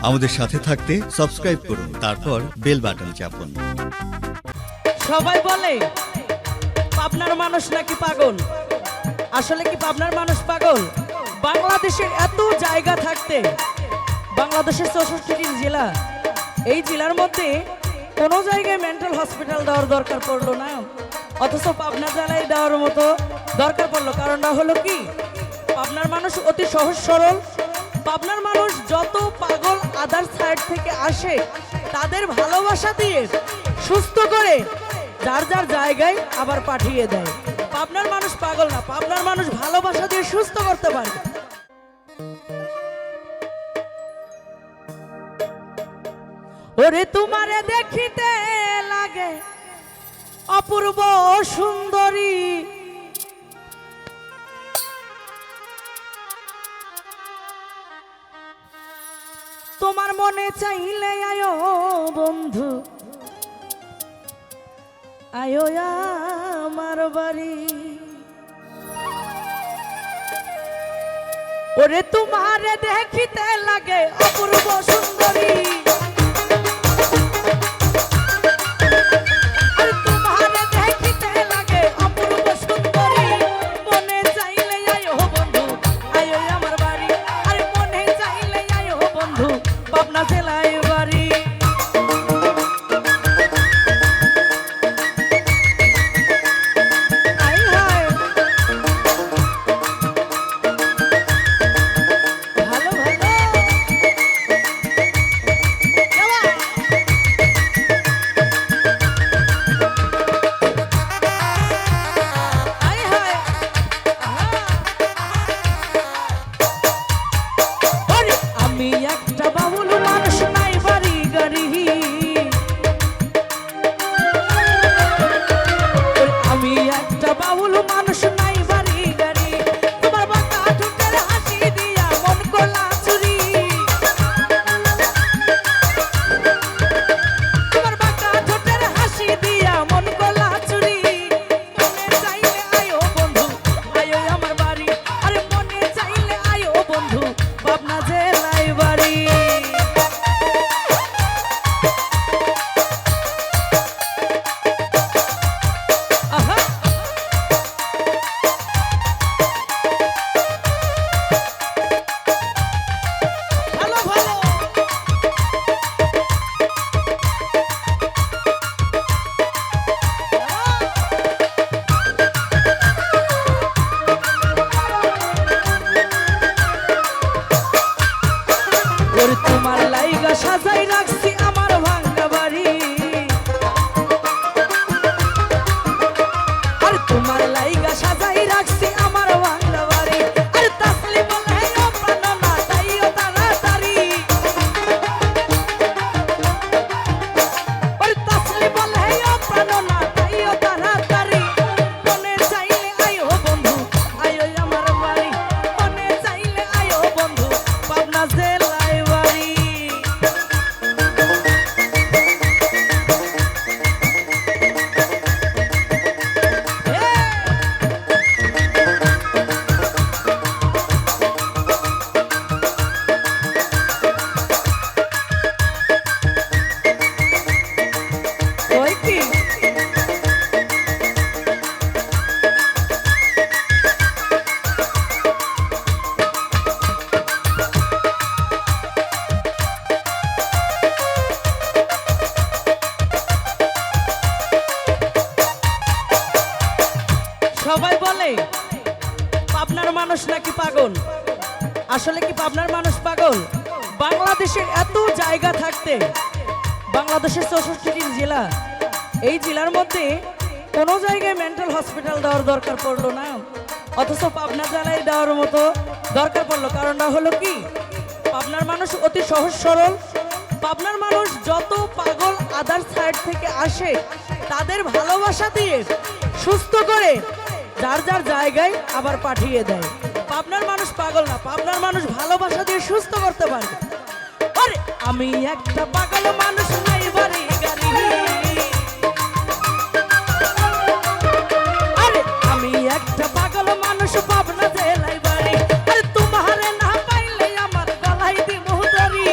আমাদের সাথে থাকতে সাবস্ক্রাইব করুন, তারপর বেল বাটন চাপুন। সবাই বলে পাবনার মানুষ নাকি পাগল। আসলে কি পাবনার মানুষ পাগল? বাংলাদেশের এত জায়গা থাকতে, বাংলাদেশের 64টি জেলা, এই জেলার মধ্যে কোনো জায়গায় মেন্টাল হসপিটাল দেওয়ার দরকার পড়লো না, অথচ পাবনা জেলায় দেওয়ার মতো দরকার পড়লো। কারণটা হলো কি, পাবনার মানুষ অতি সহজ সরল। পাবনার মানুষ যত পাগল আদার সাইড থেকে আসে তাদের ভালোবাসা দিয়ে সুস্থ করে যার যার জায়গায় আবার পাঠিয়ে দেয়। পাবনার মানুষ পাগল না, পাবনার মানুষ ভালোবাসা দিয়ে সুস্থ করতে পারে। ওরে তোমারে দেখিতে লাগে অপূর্ব সুন্দরী, তোমার মনে চাইলে আয়ো বন্ধু, আয়ো আমার বাড়ি। ওরে তোমারে দেখিতে লাগে অপূর্ব সুন্দরী, তোমার লাইগা সাজাই রাখছি আমার ভাঙ্গা বাড়ি, আর তোমার লাইগা সাজাই রাখছি আমার ভাঙ্গা বাড়ি। আর তাসলি বলে ও প্রাণ না তাইও তাড়াতাড়ি, আর তাসলি বলে ও প্রাণ না তাইও তাড়াতাড়ি। মনে চাইলে আয়ো বন্ধু, আয়ো আমার বাড়ি, মনে চাইলে আয়ো বন্ধু, পাবনা জেলা সবাই বলে পাবনার মানুষ নাকি পাগল। আসলে কি পাবনার মানুষ পাগল? বাংলাদেশের এত জায়গা থাকতে, বাংলাদেশের 64টি জেলা, এই জেলার মধ্যে কোনো জায়গায় মেন্টাল হসপিটাল দেওয়ার দরকার পড়লো না, অথচ পাবনা জেলায় দেওয়ার মতো দরকার পড়লো। কারণটা হলো কি, পাবনার মানুষ অতি সহজ সরল। পাবনার মানুষ যত পাগল আদার সাইড থেকে আসে তাদের ভালোবাসা দিয়ে সুস্থ করে যার যার জায়গায় আবার পাঠিয়ে দেয়। পাবনার মানুষ পাগল না, পাবনার মানুষ ভালোবাসা দিয়ে সুস্থ করতে পারে। আরে আমি একটা পাগল মানুষ, নাই বাড়ি গাড়ি, আরে আমি একটা পাগল মানুষ, পাবনা জেলায় বাড়ি। আরে তোমারে না পাইলে আমার গলায় দিব দড়ি।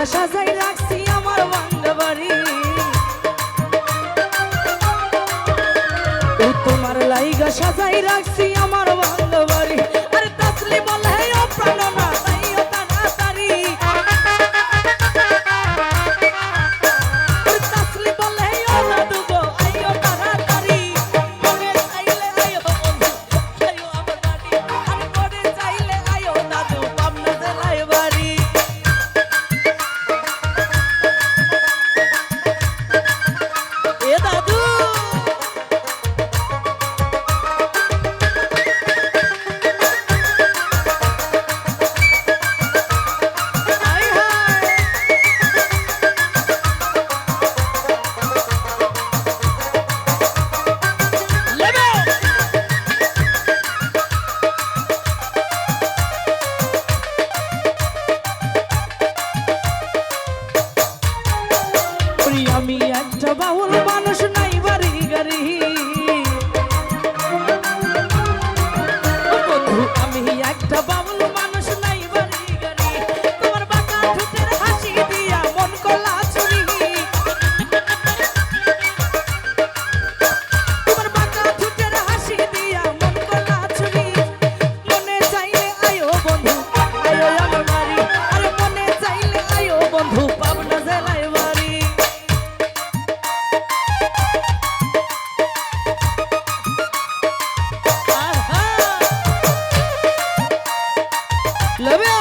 লাইগা সাজাই রাখছি আমার ভাঙ্গা বাড়ি ও তোমার লাইগা সাজাই রাখছি আমার ভাঙ্গা বাড়ি আরে তাসলি বলে ও প্রাণ না তাইও তাড়াতাড়ি আরে তাসলি বলে ও দাদু গো আইও তাড়াতাড়ি মনে চাইলে আইও বন্ধু আইও আমার বাড়ি আরে মনে চাইলে আইও দাদু পাবনা জেলায় বাড়ি এ দাদু হায় হায় লেবে ওরে আমি একটা বাউল মানুষ নাই বাড়ি গাড়ি ও বন্ধু আমি একটা বাউল মানুষ নাই বাড়ি গাড়ি তোমার বাঁকা ঠোঁটের হাসি দিয়া মন কলা চুরি তোমার বাঁকা ঠোঁটের হাসি দিয়া মন কলা চুরি মনে চাইলে আয়ো বন্ধু আয়ো আমার বাড়ি আরে মনে চাইলে আয়ো বন্ধু পাবনা জেলায় বাড়ি আহা love you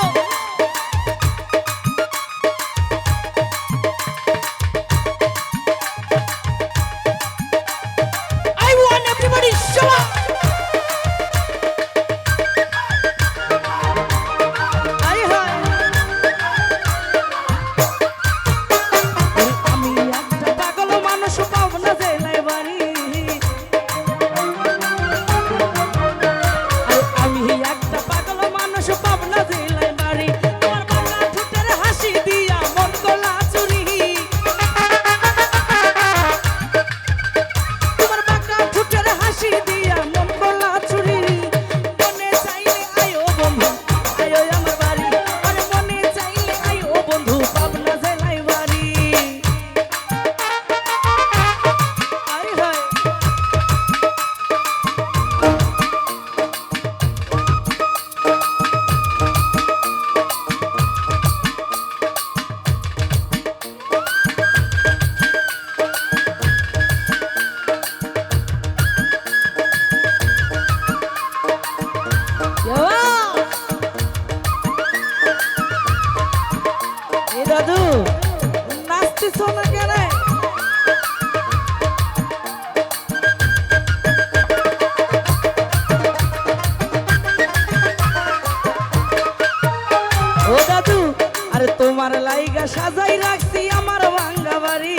I want everybody show up আয় হায় আমি একটা পাগল মানুষ পাবনা জেলায় বাড়ি আমি একটা পাগল মানুষ পাবনা জেলায় বাড়ি তোমার বাঁকা ঠোঁটের হাসি দিয়া মন গলা চুরি তোমার বাঁকা ঠোঁটের হাসি দিয়া মন গলা চুরি মনে চাইলে আয়ো বন্ধু আয়ো আমার বাড়ি আরে মনে চাইলে আয়ো বন্ধু পাবনা জেলায় বাড়ি আয় হায় এ দাদু নাচতেছ না কেন ও দাদু আরে তোমার লাইগা সাজাই রাখছি আমার ভাঙ্গা বাড়ি